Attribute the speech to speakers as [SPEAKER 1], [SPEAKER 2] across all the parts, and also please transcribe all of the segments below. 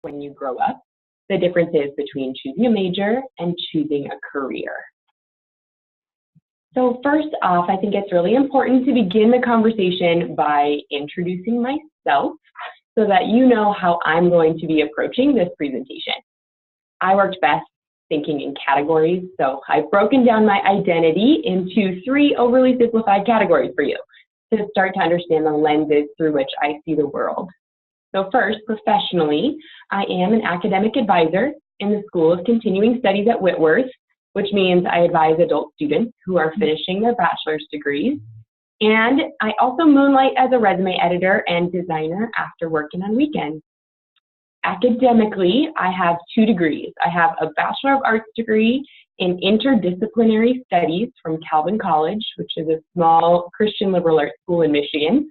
[SPEAKER 1] when you grow up, the differences between choosing a major and choosing a career. So first off, I think it's really important to begin the conversation by introducing myself so that you know how I'm going to be approaching this presentation. I worked best thinking in categories, so I've broken down my identity into 3 overly simplified categories for you to start to understand the lenses through which I see the world. So first, professionally, I am an academic advisor in the School of Continuing Studies at Whitworth, which means I advise adult students who are finishing their bachelor's degrees. And I also moonlight as a resume editor and designer after working on weekends. Academically, I have 2 degrees. I have a Bachelor of Arts degree in Interdisciplinary Studies from Calvin College, which is a small Christian liberal arts school in Michigan.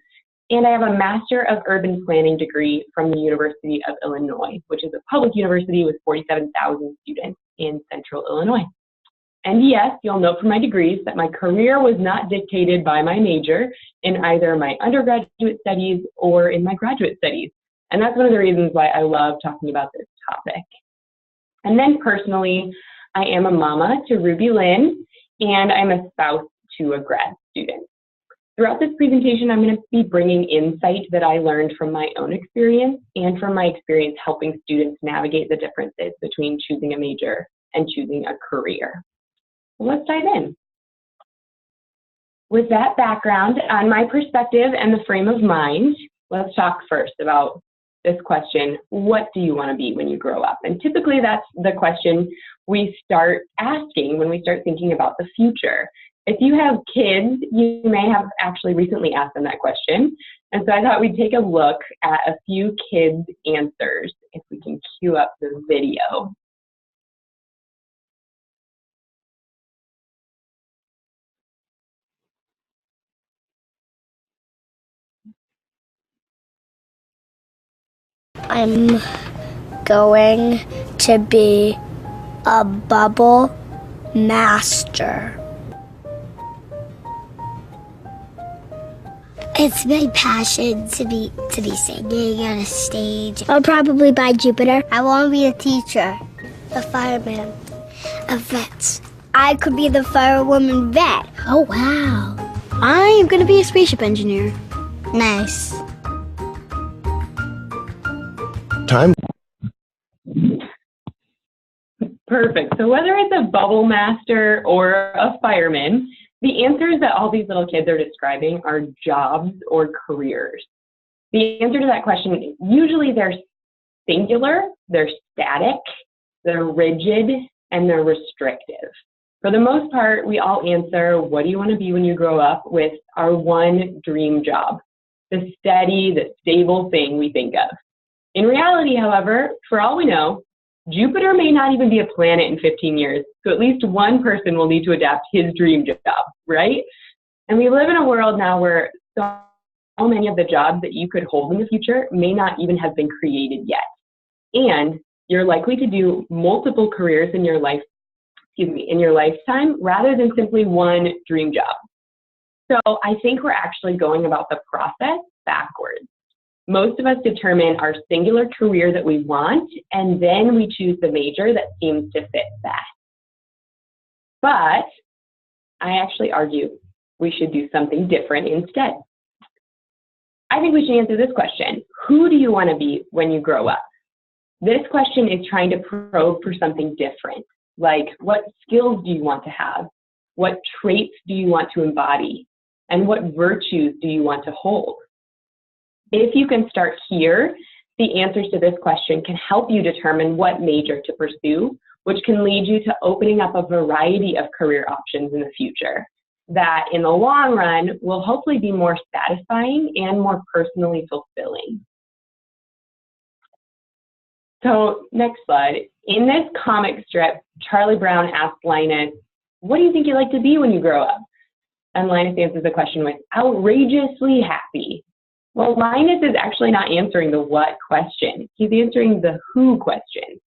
[SPEAKER 1] And I have a Master of Urban Planning degree from the University of Illinois, which is a public university with 47,000 students in central Illinois. And yes, you'll note from my degrees that my career was not dictated by my major in either my undergraduate studies or in my graduate studies. And that's one of the reasons why I love talking about this topic. And then personally, I am a mama to Ruby Lynn, and I'm a spouse to a grad student. Throughout this presentation, I'm going to be bringing insight that I learned from my own experience and from my experience helping students navigate the differences between choosing a major and choosing a career. Let's dive in. With that background on my perspective and the frame of mind, let's talk first about this question: what do you want to be when you grow up? And typically that's the question we start asking when we start thinking about the future. If you have kids, you may have actually recently asked them that question. And so I thought we'd take a look at a few kids' answers, if we can cue up the video.
[SPEAKER 2] I'm going to be a bubble master. It's my passion to be singing on a stage. I'll probably buy Jupiter. I want to be a teacher, a fireman, a vet. I could be the firewoman vet. Oh, wow. I am going to be a spaceship engineer. Nice.
[SPEAKER 3] Time.
[SPEAKER 1] Perfect. So whether it's a bubble master or a fireman, the answers that all these little kids are describing are jobs or careers. The answer to that question, usually they're singular, they're static, they're rigid, and they're restrictive. For the most part, we all answer, what do you want to be when you grow up, with our one dream job, the steady, the stable thing we think of. In reality, however, for all we know, Jupiter may not even be a planet in 15 years, so at least one person will need to adapt his dream job, right? And we live in a world now where so many of the jobs that you could hold in the future may not even have been created yet. And you're likely to do multiple careers in your lifetime rather than simply one dream job. So I think we're actually going about the process backwards. Most of us determine our singular career that we want, and then we choose the major that seems to fit that. But I actually argue we should do something different instead. I think we should answer this question: who do you want to be when you grow up? This question is trying to probe for something different, like what skills do you want to have? What traits do you want to embody? And what virtues do you want to hold? If you can start here, the answers to this question can help you determine what major to pursue, which can lead you to opening up a variety of career options in the future that, in the long run, will hopefully be more satisfying and more personally fulfilling. So, next slide. In this comic strip, Charlie Brown asked Linus, what do you think you'd like to be when you grow up? And Linus answers the question with, outrageously happy. Well, Linus is actually not answering the what question. He's answering the who question.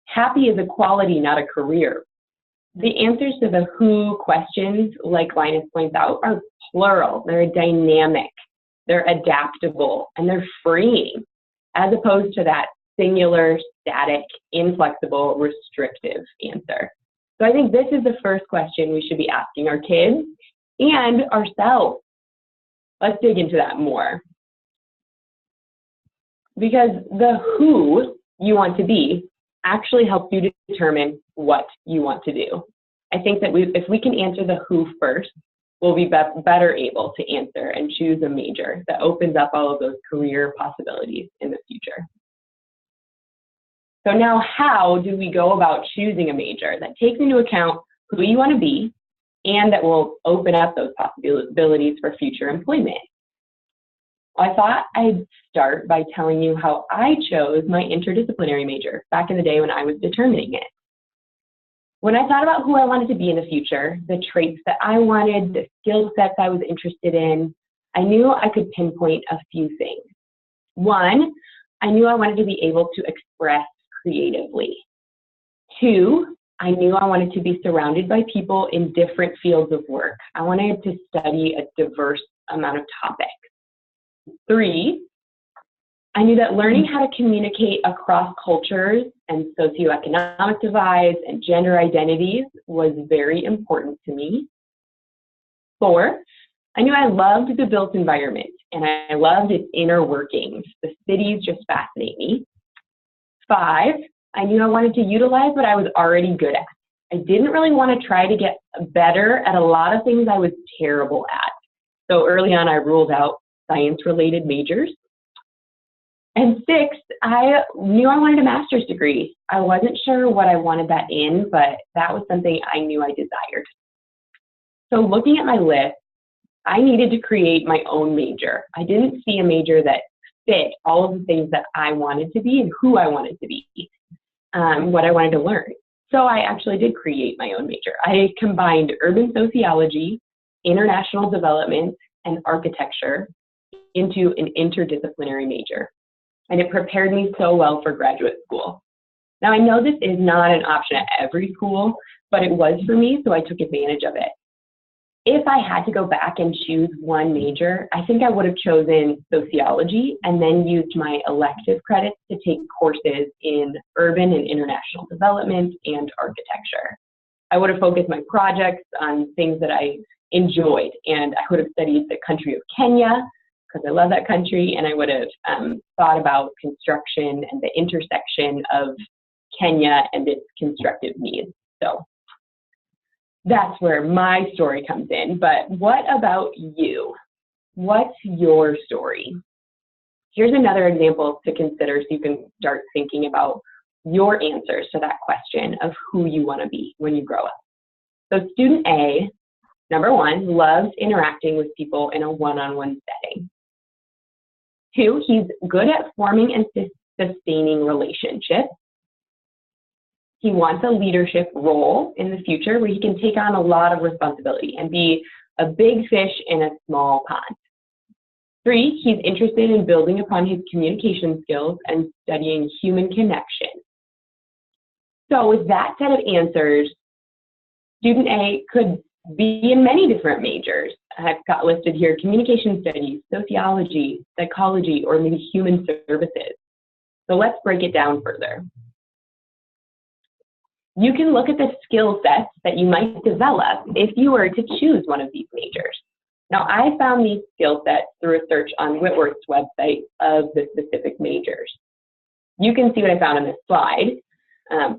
[SPEAKER 1] Happy is a quality, not a career. The answers to the who questions, like Linus points out, are plural. They're dynamic, they're adaptable, and they're freeing, as opposed to that singular, static, inflexible, restrictive answer. So I think this is the first question we should be asking our kids and ourselves. Let's dig into that more. Because the who you want to be actually helps you to determine what you want to do. I think that if we can answer the who first, we'll be better able to answer and choose a major that opens up all of those career possibilities in the future. So now, how do we go about choosing a major that takes into account who you want to be and that will open up those possibilities for future employment? Well, I thought I'd start by telling you how I chose my interdisciplinary major back in the day when I was determining it. When I thought about who I wanted to be in the future, the traits that I wanted, the skill sets I was interested in, I knew I could pinpoint a few things. One, I knew I wanted to be able to express creatively. Two, I knew I wanted to be surrounded by people in different fields of work. I wanted to study a diverse amount of topics. Three, I knew that learning how to communicate across cultures and socioeconomic divides and gender identities was very important to me. Four, I knew I loved the built environment and I loved its inner workings. The cities just fascinate me. Five, I knew I wanted to utilize what I was already good at. I didn't really want to try to get better at a lot of things I was terrible at. So early on, I ruled out science-related majors. And six, I knew I wanted a master's degree. I wasn't sure what I wanted that in, but that was something I knew I desired. So looking at my list, I needed to create my own major. I didn't see a major that fit all of the things that I wanted to be and who I wanted to be, what I wanted to learn. So I actually did create my own major. I combined urban sociology, international development, and architecture into an interdisciplinary major. And it prepared me so well for graduate school. Now, I know this is not an option at every school, but it was for me, so I took advantage of it. If I had to go back and choose one major, I think I would have chosen sociology and then used my elective credits to take courses in urban and international development and architecture. I would have focused my projects on things that I enjoyed, and I would have studied the country of Kenya, because I love that country, and I would have thought about construction and the intersection of Kenya and its constructive needs. So that's where my story comes in. But what about you? What's your story? Here's another example to consider so you can start thinking about your answers to that question of who you want to be when you grow up. So student A, number one, loves interacting with people in a one-on-one setting. Two, he's good at forming and sustaining relationships. He wants a leadership role in the future where he can take on a lot of responsibility and be a big fish in a small pond. Three, he's interested in building upon his communication skills and studying human connection. So with that set of answers, student A could be in many different majors. I've got listed here communication studies, sociology, psychology, or maybe human services. So let's break it down further. You can look at the skill sets that you might develop if you were to choose one of these majors. Now, I found these skill sets through a search on Whitworth's website of the specific majors. You can see what I found on this slide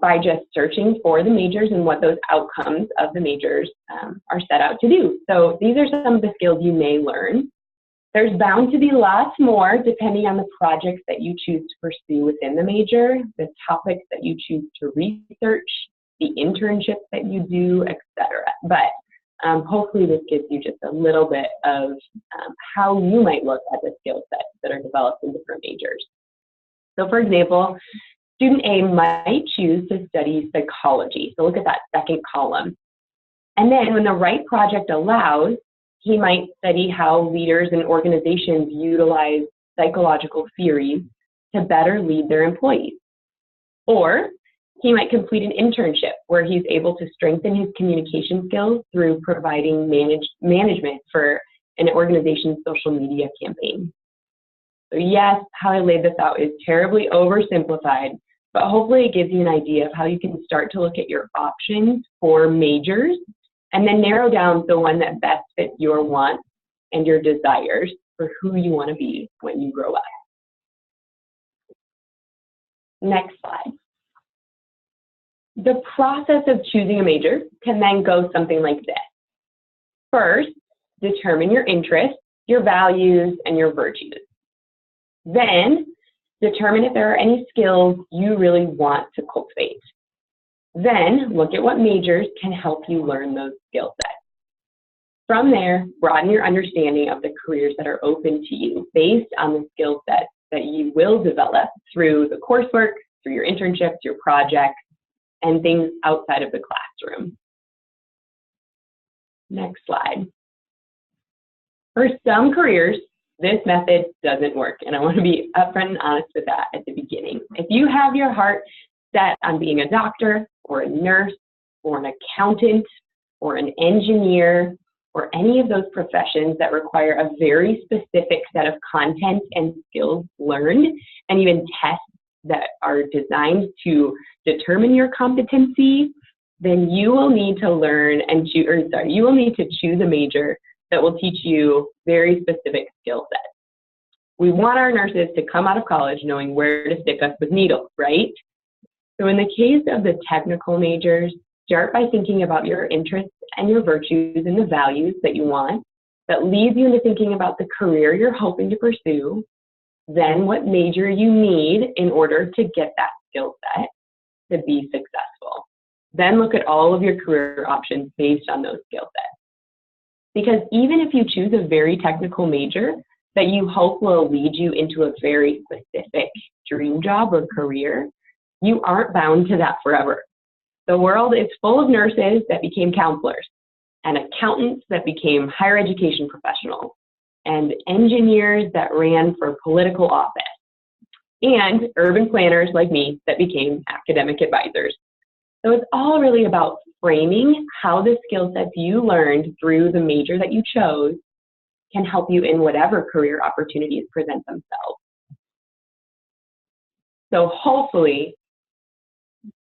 [SPEAKER 1] by just searching for the majors and what those outcomes of the majors are set out to do. So these are some of the skills you may learn. There's bound to be lots more depending on the projects that you choose to pursue within the major, the topics that you choose to research, the internships that you do, etc. But hopefully this gives you just a little bit of how you might look at the skill sets that are developed in different majors. So for example, student A might choose to study psychology. So look at that second column. And then when the right project allows, he might study how leaders and organizations utilize psychological theories to better lead their employees. Or he might complete an internship where he's able to strengthen his communication skills through providing management for an organization's social media campaign. So yes, how I laid this out is terribly oversimplified, but hopefully it gives you an idea of how you can start to look at your options for majors and then narrow down the one that best fits your wants and your desires for who you want to be when you grow up. Next slide. The process of choosing a major can then go something like this. First, determine your interests, your values, and your virtues. Then, determine if there are any skills you really want to cultivate. Then, look at what majors can help you learn those skill sets. From there, broaden your understanding of the careers that are open to you based on the skill sets that you will develop through the coursework, through your internships, your projects, and things outside of the classroom. Next slide. For some careers, this method doesn't work, and I want to be upfront and honest with that at the beginning. If you have your heart set on being a doctor or a nurse or an accountant or an engineer or any of those professions that require a very specific set of content and skills learned, and even tests that are designed to determine your competency, then you will need to learn and you will need to choose a major that will teach you very specific skill sets. We want our nurses to come out of college knowing where to stick us with needles, right? So in the case of the technical majors, start by thinking about your interests and your virtues and the values that you want. That leads you into thinking about the career you're hoping to pursue, then what major you need in order to get that skill set to be successful. Then look at all of your career options based on those skill sets. Because even if you choose a very technical major that you hope will lead you into a very specific dream job or career, you aren't bound to that forever. The world is full of nurses that became counselors, and accountants that became higher education professionals, and engineers that ran for political office, and urban planners like me that became academic advisors. So it's all really about framing how the skill sets you learned through the major that you chose can help you in whatever career opportunities present themselves. So hopefully,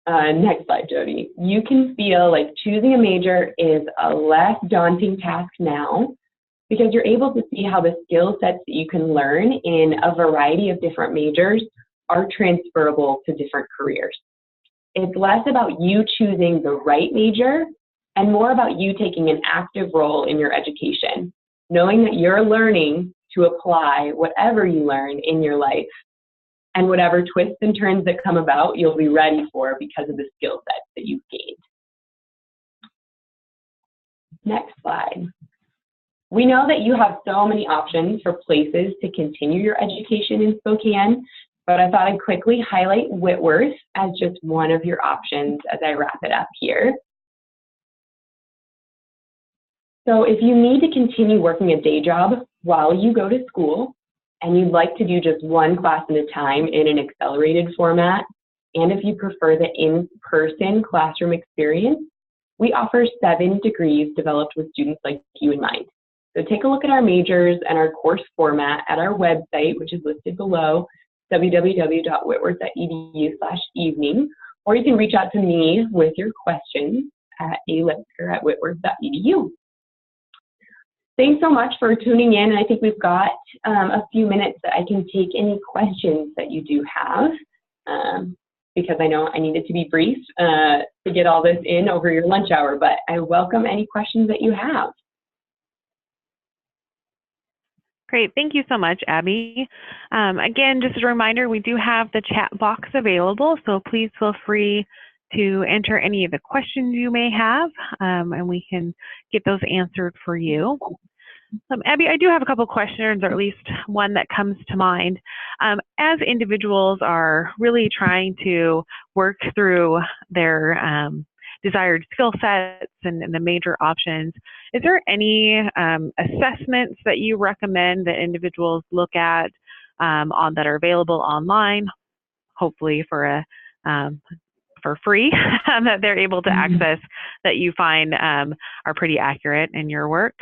[SPEAKER 1] next slide, Jody, you can feel like choosing a major is a less daunting task now because you're able to see how the skill sets that you can learn in a variety of different majors are transferable to different careers. It's less about you choosing the right major and more about you taking an active role in your education, knowing that you're learning to apply whatever you learn in your life, and whatever twists and turns that come about, you'll be ready for because of the skill sets that you've gained. Next slide. We know that you have so many options for places to continue your education in Spokane, but I thought I'd quickly highlight Whitworth as just one of your options as I wrap it up here. So if you need to continue working a day job while you go to school, and you'd like to do just one class at a time in an accelerated format, and if you prefer the in-person classroom experience, we offer 7 degrees developed with students like you in mind. So take a look at our majors and our course format at our website, which is listed below, www.whitworth.edu/evening, or you can reach out to me with your questions at lipsker@whitworth.edu. Thanks so much for tuning in. I think we've got a few minutes that I can take any questions that you do have, because I know I needed to be brief to get all this in over your lunch hour, but I welcome any questions that you have.
[SPEAKER 4] Great. Thank you so much, Abbie. Again, just a reminder, we do have the chat box available, so please feel free to enter any of the questions you may have, and we can get those answered for you. Abbie, I do have a couple questions, or at least one that comes to mind. As individuals are really trying to work through their desired skill sets and the major options, is there any assessments that you recommend that individuals look at that are available online, hopefully for free, that they're able to access, that you find are pretty accurate in your work?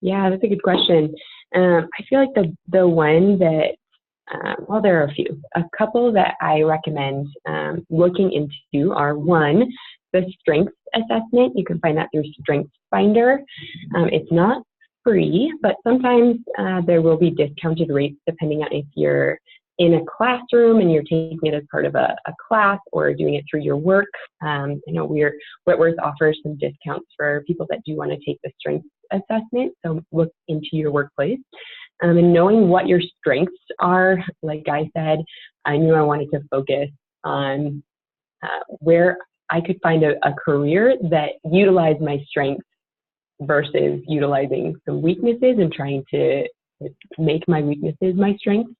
[SPEAKER 1] Yeah, that's a good question. I feel like the one that, well, there are a few. A couple that I recommend looking into are, one, the strengths assessment. You can find that through Strengths Finder. It's not free, but sometimes there will be discounted rates depending on if you're in a classroom and you're taking it as part of a class or doing it through your work. I know Whitworth offers some discounts for people that do want to take the strengths assessment, so look into your workplace. And knowing what your strengths are, like I said, I knew I wanted to focus on where I could find a career that utilized my strengths versus utilizing some weaknesses and trying to make my weaknesses my strengths.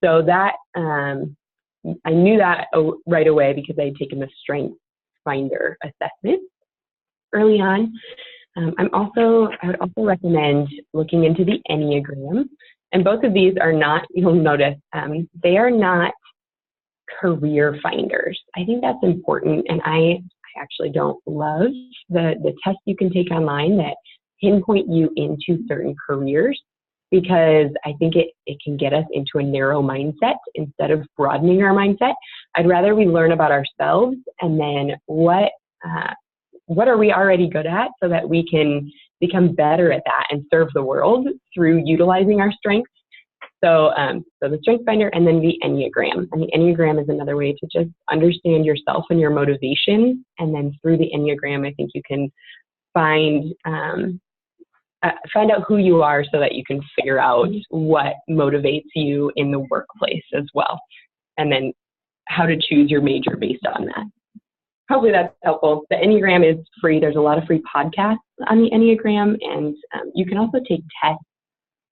[SPEAKER 1] So that, I knew that right away because I had taken the Strengths Finder assessment early on. I would also recommend looking into the Enneagram. And both of these are not, you'll notice, they are not career finders. I think that's important. And I actually don't love the tests you can take online that pinpoint you into certain careers, because I think it can get us into a narrow mindset instead of broadening our mindset. I'd rather we learn about ourselves and then what are we already good at so that we can become better at that and serve the world through utilizing our strengths. So the Strengths Finder, and then the Enneagram. And the Enneagram is another way to just understand yourself and your motivation. And then through the Enneagram, I think you can find out who you are so that you can figure out what motivates you in the workplace as well. And then how to choose your major based on that. Hopefully that's helpful. The Enneagram is free. There's a lot of free podcasts on the Enneagram, and you can also take tests.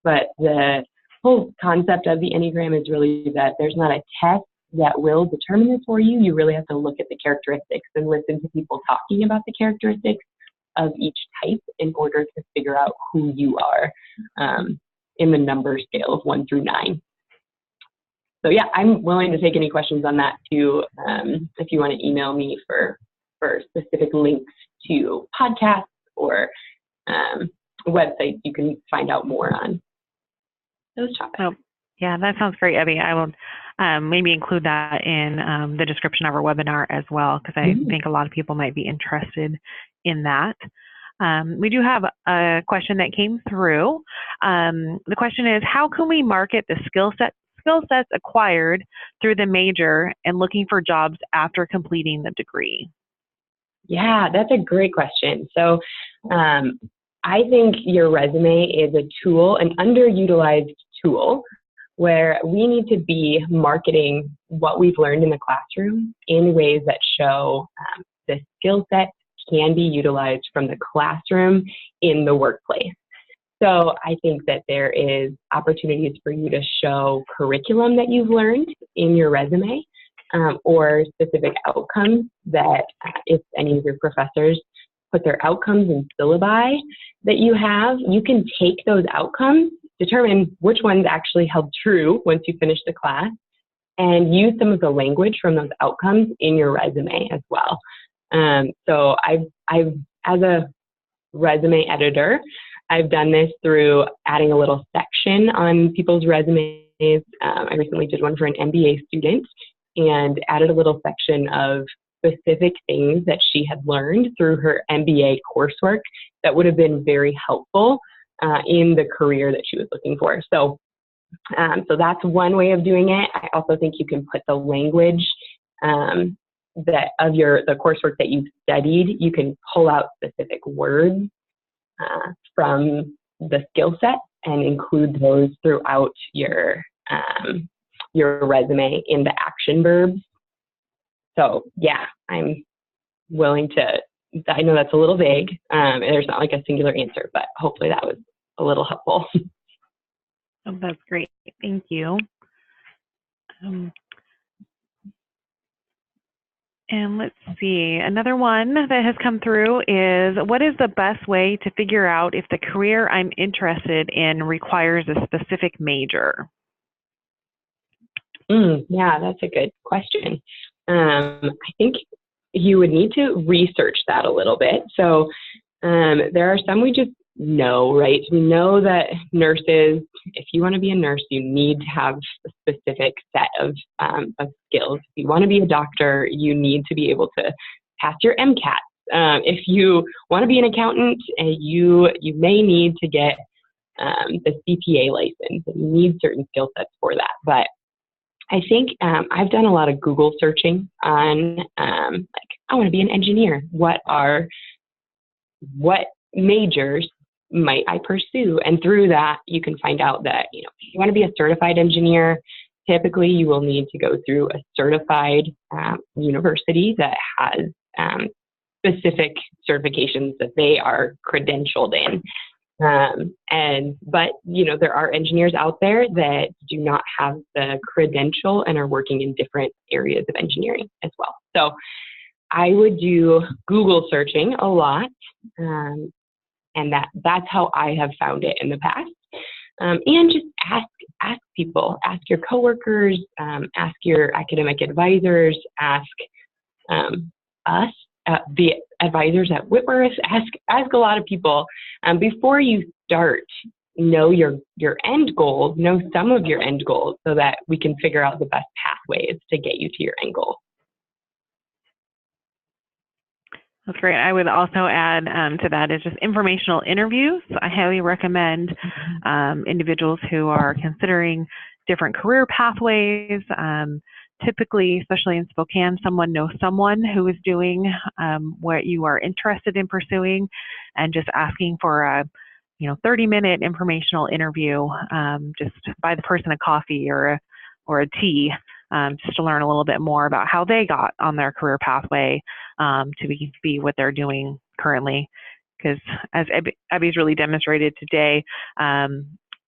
[SPEAKER 1] But the whole concept of the Enneagram is really that there's not a test that will determine this for you. You really have to look at the characteristics and listen to people talking about the characteristics of each type in order to figure out who you are in the number scale of 1 through 9. So yeah, I'm willing to take any questions on that too. If you want to email me for specific links to podcasts or websites, you can find out more on those topics.
[SPEAKER 4] Oh, yeah, that sounds great, Abbie. I will maybe include that in the description of our webinar as well, because I think a lot of people might be interested in that. We do have a question that came through. The question is, how can we market the skill sets acquired through the major and looking for jobs after completing the degree?
[SPEAKER 1] Yeah, that's a great question. So I think your resume is a tool, an underutilized tool, where we need to be marketing what we've learned in the classroom in ways that show the skill set can be utilized from the classroom in the workplace. So I think that there is opportunities for you to show curriculum that you've learned in your resume, or specific outcomes that if any of your professors put their outcomes in syllabi that you have, you can take those outcomes, determine which ones actually held true once you finish the class, and use some of the language from those outcomes in your resume as well. So I've as a resume editor, I've done this through adding a little section on people's resumes. I recently did one for an MBA student and added a little section of specific things that she had learned through her MBA coursework that would have been very helpful in the career that she was looking for. So that's one way of doing it. I also think you can put the language that of the coursework that you've studied. You can pull out specific words from the skill set and include those throughout your resume in the action verbs. So yeah, I'm willing to, I know that's a little vague. There's not like a singular answer, but hopefully that was a little helpful.
[SPEAKER 4] Oh, that's great. Thank you. And let's see, another one that has come through is, what is the best way to figure out if the career I'm interested in requires a specific major?
[SPEAKER 1] Yeah, that's a good question. I think you would need to research that a little bit. So there are some we just know, right? We know that nurses If you want to be a nurse, you need to have a specific set of skills. If you want to be a doctor, you need to be able to pass your MCAT. If you want to be an accountant, you may need to get the CPA license. You need certain skill sets for that. But I think I've done a lot of Google searching on, like, I want to be an engineer. What majors might I pursue? And through that, you can find out that, if you want to be a certified engineer, typically you will need to go through a certified university that has specific certifications that they are credentialed in. But there are engineers out there that do not have the credential and are working in different areas of engineering as well. So I would do Google searching a lot, and that's how I have found it in the past. And just ask people, ask your coworkers, ask your academic advisors, ask us. The advisors at Whitworth, ask a lot of people before you start. Know your end goal, know some of your end goals, so that we can figure out the best pathways to get you to your end goal.
[SPEAKER 4] That's great. I would also add to that is just informational interviews. I highly recommend individuals who are considering different career pathways. Typically, especially in Spokane, someone knows someone who is doing what you are interested in pursuing, and just asking for a 30-minute informational interview, just buy the person a coffee or a tea, just to learn a little bit more about how they got on their career pathway to be what they're doing currently. Because as Abbie's really demonstrated today,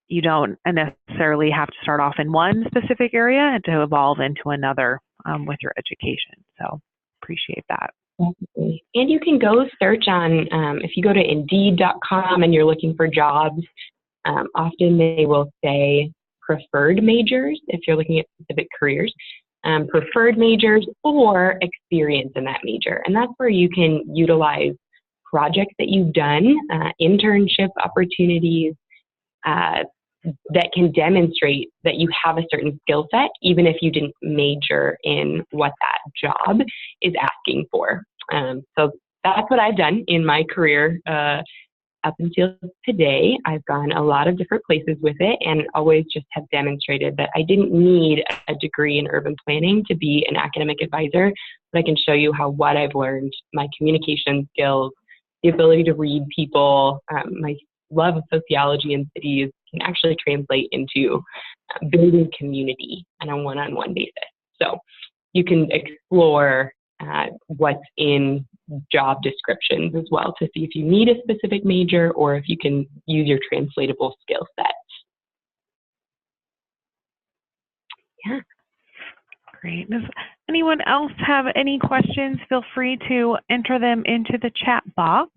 [SPEAKER 4] you don't necessarily have to start off in one specific area and to evolve into another with your education. So appreciate that.
[SPEAKER 1] Definitely. And you can go search on, if you go to Indeed.com and you're looking for jobs, often they will say preferred majors if you're looking at specific careers, preferred majors or experience in that major. And that's where you can utilize projects that you've done, internship opportunities, that can demonstrate that you have a certain skill set, even if you didn't major in what that job is asking for. So that's what I've done in my career up until today. I've gone a lot of different places with it, and always just have demonstrated that I didn't need a degree in urban planning to be an academic advisor, but I can show you how what I've learned, my communication skills, the ability to read people, my love of sociology and cities can actually translate into building community on a one-on-one basis. So you can explore what's in job descriptions as well to see if you need a specific major or if you can use your translatable skill set. Yeah.
[SPEAKER 4] Great. Does anyone else have any questions? Feel free to enter them into the chat box.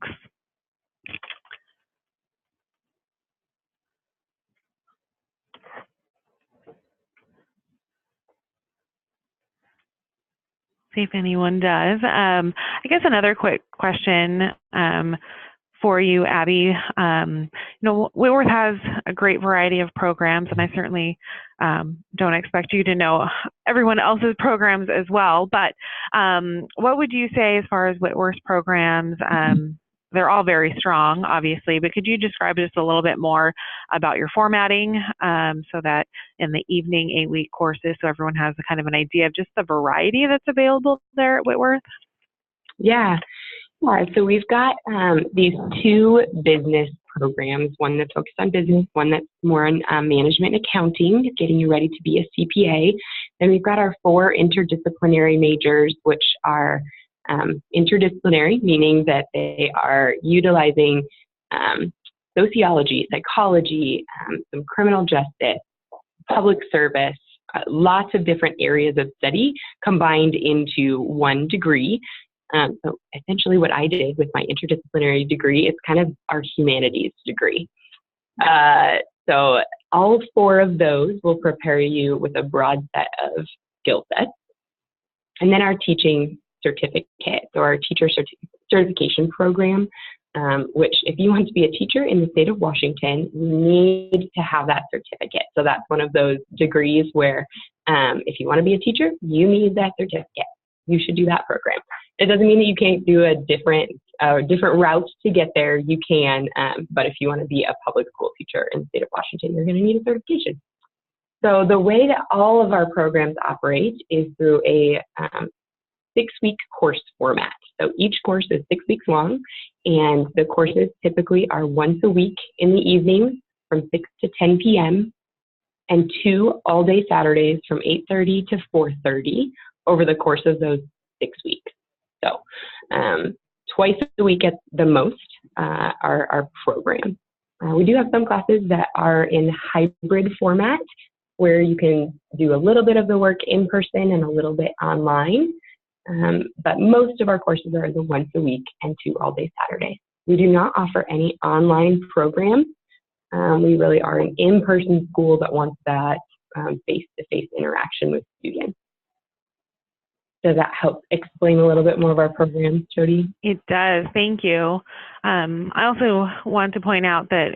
[SPEAKER 4] See if anyone does. I guess another quick question for you, Abbie. Whitworth has a great variety of programs, and I certainly don't expect you to know everyone else's programs as well. But what would you say as far as Whitworth's programs? They're all very strong, obviously, but could you describe just a little bit more about your formatting so that in the evening 8-week courses, so everyone has a kind of an idea of just the variety that's available there at Whitworth?
[SPEAKER 1] Yeah. So we've got these two business programs, one that's focused on business, one that's more on management and accounting, getting you ready to be a CPA. Then we've got our 4 interdisciplinary majors, which are interdisciplinary, meaning that they are utilizing sociology, psychology, some criminal justice, public service, lots of different areas of study combined into one degree. So essentially what I did with my interdisciplinary degree is kind of our humanities degree. So all 4 of those will prepare you with a broad set of skill sets. And then our teaching certificate or our teacher certification program which if you want to be a teacher in the state of Washington, you need to have that certificate. So that's one of those degrees where if you want to be a teacher, you need that certificate. You should do that program. It doesn't mean that you can't do a different route to get there. You can, but if you want to be a public school teacher in the state of Washington, you're going to need a certification. So the way that all of our programs operate is through a 6-week course format. So each course is 6 weeks long, and the courses typically are once a week in the evening from 6 to 10 p.m. and 2 all-day Saturdays from 8:30 to 4:30 over the course of those 6 weeks. So twice a week at the most, our program. We do have some classes that are in hybrid format where you can do a little bit of the work in person and a little bit online. But most of our courses are the once a week and 2 all-day Saturdays. We do not offer any online programs. We really are an in-person school that wants that face-to-face interaction with students. Does that help explain a little bit more of our programs, Jody?
[SPEAKER 4] It does. Thank you. I also want to point out that,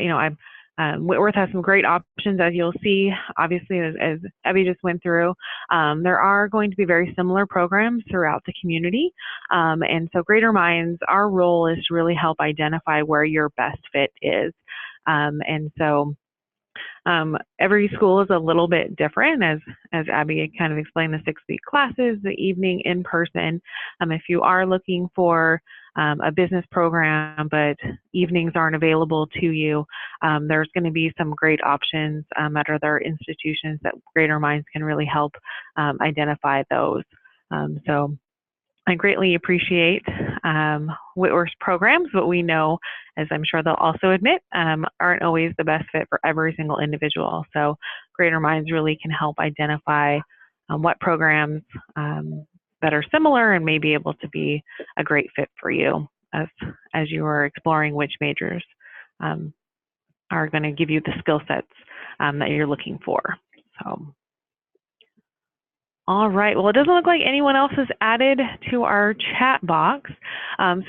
[SPEAKER 4] Whitworth has some great options, as you'll see, obviously, as Abbie just went through. There are going to be very similar programs throughout the community. And so Greater Minds, our role is to really help identify where your best fit is. And so every school is a little bit different, as Abbie kind of explained, the 6-week classes, the evening in person. If you are looking for a business program, but evenings aren't available to you, there's going to be some great options at other institutions that Greater Minds can really help identify those. So I greatly appreciate Whitworth's programs, but we know, as I'm sure they'll also admit, aren't always the best fit for every single individual. So Greater Minds really can help identify what programs that are similar and may be able to be a great fit for you as you are exploring which majors are going to give you the skill sets that you're looking for. So. All right, well, it doesn't look like anyone else has added to our chat box.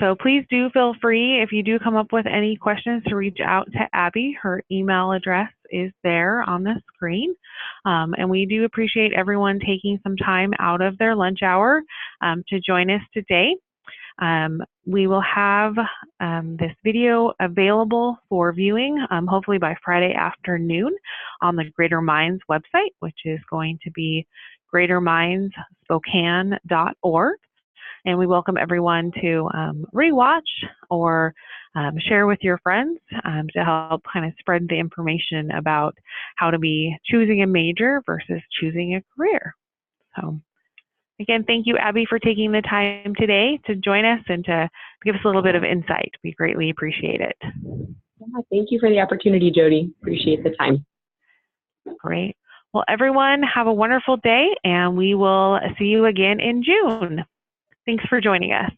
[SPEAKER 4] So please do feel free, if you do come up with any questions, to reach out to Abbie. Her email address is there on the screen. And we do appreciate everyone taking some time out of their lunch hour to join us today. We will have this video available for viewing, hopefully by Friday afternoon, on the Greater Minds website, which is going to be greatermindsspokane.org. And we welcome everyone to rewatch or share with your friends to help kind of spread the information about how to be choosing a major versus choosing a career. So again, thank you, Abbie, for taking the time today to join us and to give us a little bit of insight. We greatly appreciate it.
[SPEAKER 1] Yeah, thank you for the opportunity, Jody. Appreciate the time.
[SPEAKER 4] Great. Well, everyone, have a wonderful day, and we will see you again in June. Thanks for joining us.